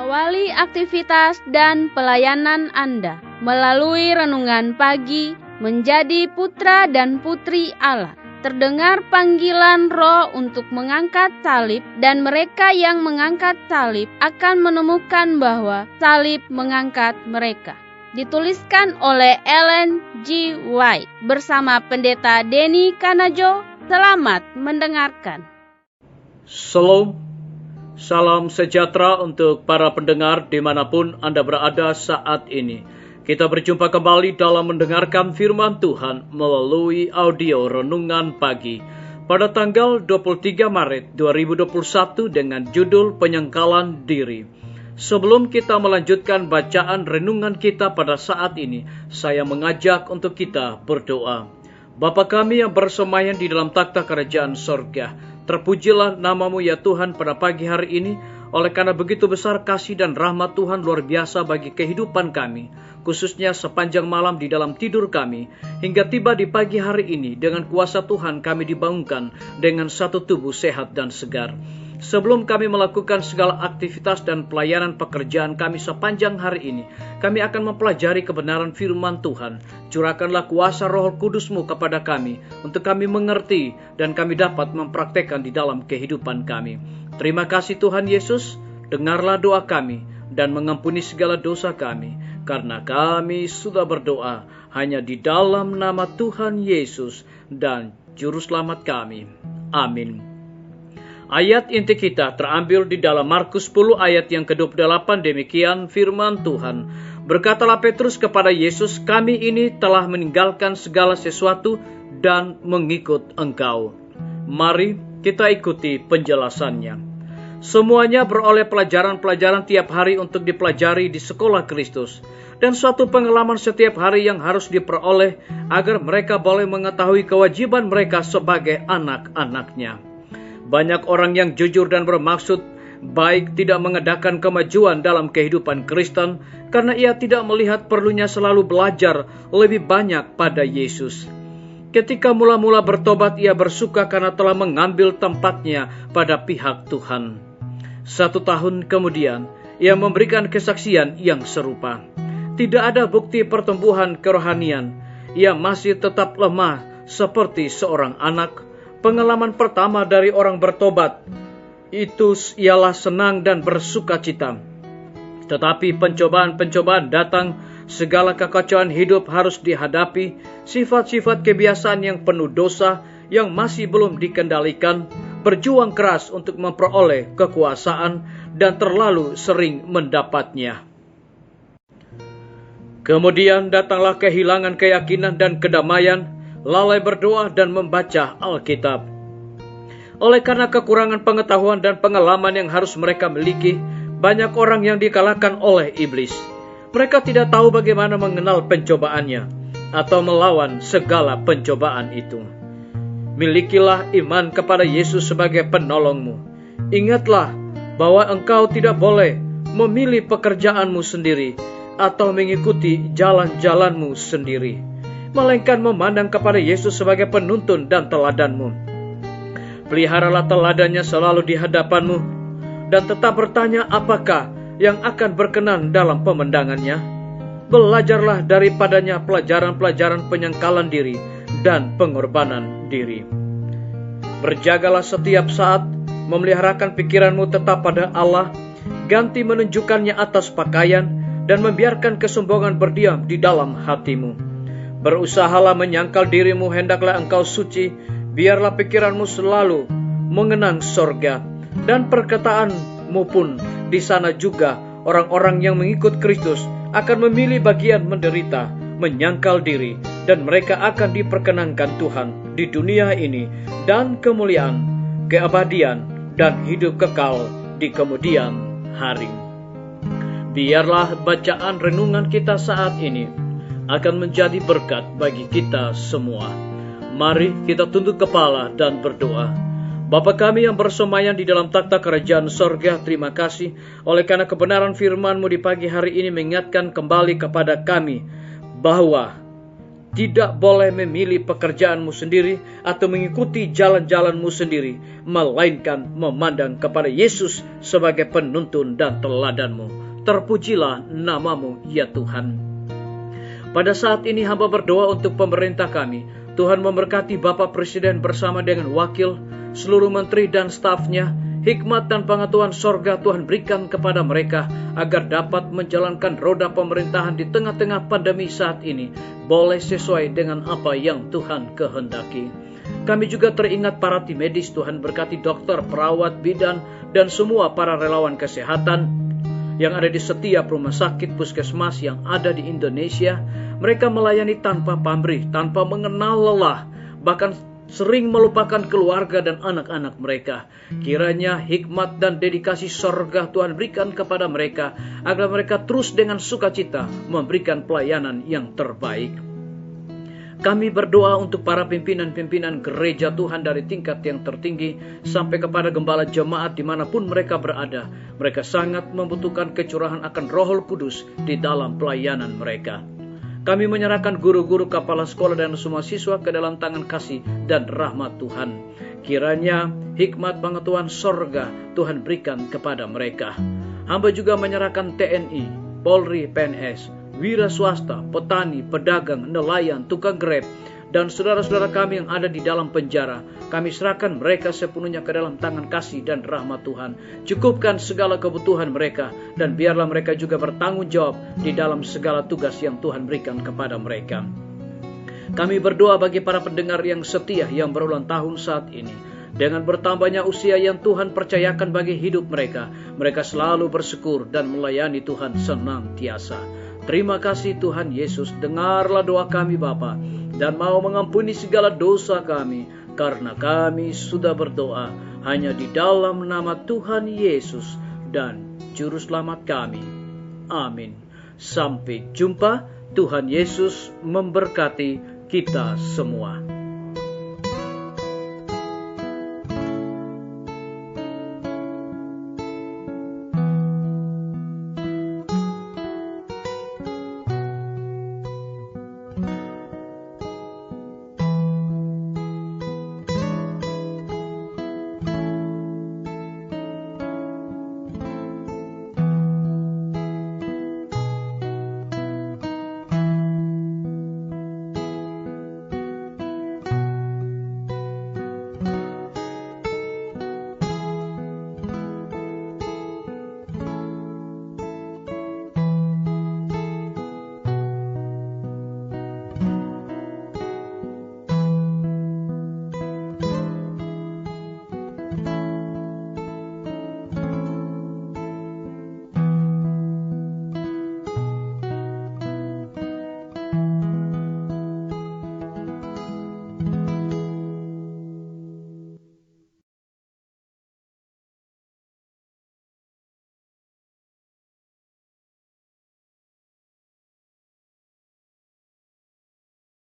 Awali aktivitas dan pelayanan Anda melalui renungan pagi menjadi putra dan putri Allah. Terdengar panggilan Roh untuk mengangkat salib, dan mereka yang mengangkat salib akan menemukan bahwa salib mengangkat mereka. Dituliskan oleh Ellen G. White bersama Pendeta Denny Kanajo. Selamat mendengarkan. Shalom, salam sejahtera untuk para pendengar dimanapun Anda berada saat ini. Kita berjumpa kembali dalam mendengarkan firman Tuhan melalui audio Renungan Pagi pada tanggal 23 Maret 2021 dengan judul Penyangkalan Diri. Sebelum kita melanjutkan bacaan renungan kita pada saat ini, saya mengajak untuk kita berdoa. Bapa kami yang bersemayam di dalam takhta kerajaan sorga, terpujilah namamu ya Tuhan pada pagi hari ini, oleh karena begitu besar kasih dan rahmat Tuhan luar biasa bagi kehidupan kami, khususnya sepanjang malam di dalam tidur kami, hingga tiba di pagi hari ini dengan kuasa Tuhan kami dibangunkan dengan satu tubuh sehat dan segar. Sebelum kami melakukan segala aktivitas dan pelayanan pekerjaan kami sepanjang hari ini, kami akan mempelajari kebenaran firman Tuhan. Curahkanlah kuasa Roh Kudus-Mu kepada kami, untuk kami mengerti dan kami dapat mempraktekkan di dalam kehidupan kami. Terima kasih Tuhan Yesus, dengarlah doa kami dan mengampuni segala dosa kami, karena kami sudah berdoa hanya di dalam nama Tuhan Yesus dan Juru Selamat kami. Amin. Ayat inti kita terambil di dalam Markus 10 ayat yang ke-28, demikian firman Tuhan. Berkatalah Petrus kepada Yesus, kami ini telah meninggalkan segala sesuatu dan mengikut Engkau. Mari kita ikuti penjelasannya. Semuanya beroleh pelajaran-pelajaran tiap hari untuk dipelajari di sekolah Kristus, dan suatu pengalaman setiap hari yang harus diperoleh agar mereka boleh mengetahui kewajiban mereka sebagai anak-anaknya. Banyak orang yang jujur dan bermaksud baik tidak mengadakan kemajuan dalam kehidupan Kristen karena ia tidak melihat perlunya selalu belajar lebih banyak pada Yesus. Ketika mula-mula bertobat, ia bersuka karena telah mengambil tempatnya pada pihak Tuhan. 1 tahun kemudian, ia memberikan kesaksian yang serupa. Tidak ada bukti pertumbuhan kerohanian. Ia masih tetap lemah seperti seorang anak. Pengalaman pertama dari orang bertobat itu ialah senang dan bersuka cita. Tetapi pencobaan-pencobaan datang, segala kekacauan hidup harus dihadapi, sifat-sifat kebiasaan yang penuh dosa yang masih belum dikendalikan, berjuang keras untuk memperoleh kekuasaan dan terlalu sering mendapatnya. Kemudian datanglah kehilangan keyakinan dan kedamaian, lalai berdoa dan membaca Alkitab. Oleh karena kekurangan pengetahuan dan pengalaman yang harus mereka miliki, banyak orang yang dikalahkan oleh iblis. Mereka tidak tahu bagaimana mengenal pencobaannya atau melawan segala pencobaan itu. Milikilah iman kepada Yesus sebagai penolongmu. Ingatlah bahwa engkau tidak boleh memilih pekerjaanmu sendiri atau mengikuti jalan-jalanmu sendiri, melainkan memandang kepada Yesus sebagai penuntun dan teladanmu. Peliharalah teladannya selalu di hadapanmu, dan tetap bertanya apakah yang akan berkenan dalam pemandangannya. Belajarlah daripadanya pelajaran-pelajaran penyangkalan diri dan pengorbanan diri. Berjagalah setiap saat, memeliharakan pikiranmu tetap pada Allah, ganti menunjukkannya atas pakaian, dan membiarkan kesombongan berdiam di dalam hatimu. Berusahalah menyangkal dirimu, hendaklah engkau suci, biarlah pikiranmu selalu mengenang sorga, dan perkataanmu pun di sana juga. Orang-orang yang mengikut Kristus akan memilih bagian menderita, menyangkal diri, dan mereka akan diperkenankan Tuhan di dunia ini, dan kemuliaan, keabadian, dan hidup kekal di kemudian hari. Biarlah bacaan renungan kita saat ini akan menjadi berkat bagi kita semua. Mari kita tunduk kepala dan berdoa. Bapa kami yang bersemayam di dalam takhta kerajaan sorga, terima kasih oleh karena kebenaran firman-Mu di pagi hari ini mengingatkan kembali kepada kami bahwa tidak boleh memilih pekerjaanmu sendiri atau mengikuti jalan-jalanmu sendiri, melainkan memandang kepada Yesus sebagai penuntun dan teladanmu. Terpujilah namamu, ya Tuhan. Pada saat ini hamba berdoa untuk pemerintah kami. Tuhan memberkati Bapak Presiden bersama dengan wakil, seluruh menteri dan stafnya. Hikmat dan pengetahuan sorga Tuhan berikan kepada mereka agar dapat menjalankan roda pemerintahan di tengah-tengah pandemi saat ini boleh sesuai dengan apa yang Tuhan kehendaki. Kami juga teringat para tim medis. Tuhan berkati dokter, perawat, bidan, dan semua para relawan kesehatan yang ada di setiap rumah sakit puskesmas yang ada di Indonesia. Mereka melayani tanpa pamrih, tanpa mengenal lelah, bahkan sering melupakan keluarga dan anak-anak mereka. Kiranya hikmat dan dedikasi sorga Tuhan berikan kepada mereka, agar mereka terus dengan sukacita memberikan pelayanan yang terbaik. Kami berdoa untuk para pimpinan-pimpinan gereja Tuhan dari tingkat yang tertinggi sampai kepada gembala jemaat dimanapun mereka berada. Mereka sangat membutuhkan kecurahan akan Roh Kudus di dalam pelayanan mereka. Kami menyerahkan guru-guru, kepala sekolah, dan semua siswa ke dalam tangan kasih dan rahmat Tuhan. Kiranya hikmat pengetahuan sorga Tuhan berikan kepada mereka. Hamba juga menyerahkan TNI, Polri, PNS, wira swasta, petani, pedagang, nelayan, tukang grab, dan saudara-saudara kami yang ada di dalam penjara. Kami serahkan mereka sepenuhnya ke dalam tangan kasih dan rahmat Tuhan. Cukupkan segala kebutuhan mereka, dan biarlah mereka juga bertanggung jawab di dalam segala tugas yang Tuhan berikan kepada mereka. Kami berdoa bagi para pendengar yang setia yang berulang tahun saat ini. Dengan bertambahnya usia yang Tuhan percayakan bagi hidup mereka, mereka selalu bersyukur dan melayani Tuhan senantiasa. Terima kasih Tuhan Yesus, dengarlah doa kami Bapa, dan mau mengampuni segala dosa kami, karena kami sudah berdoa hanya di dalam nama Tuhan Yesus dan Juru Selamat kami. Amin. Sampai jumpa. Tuhan Yesus memberkati kita semua.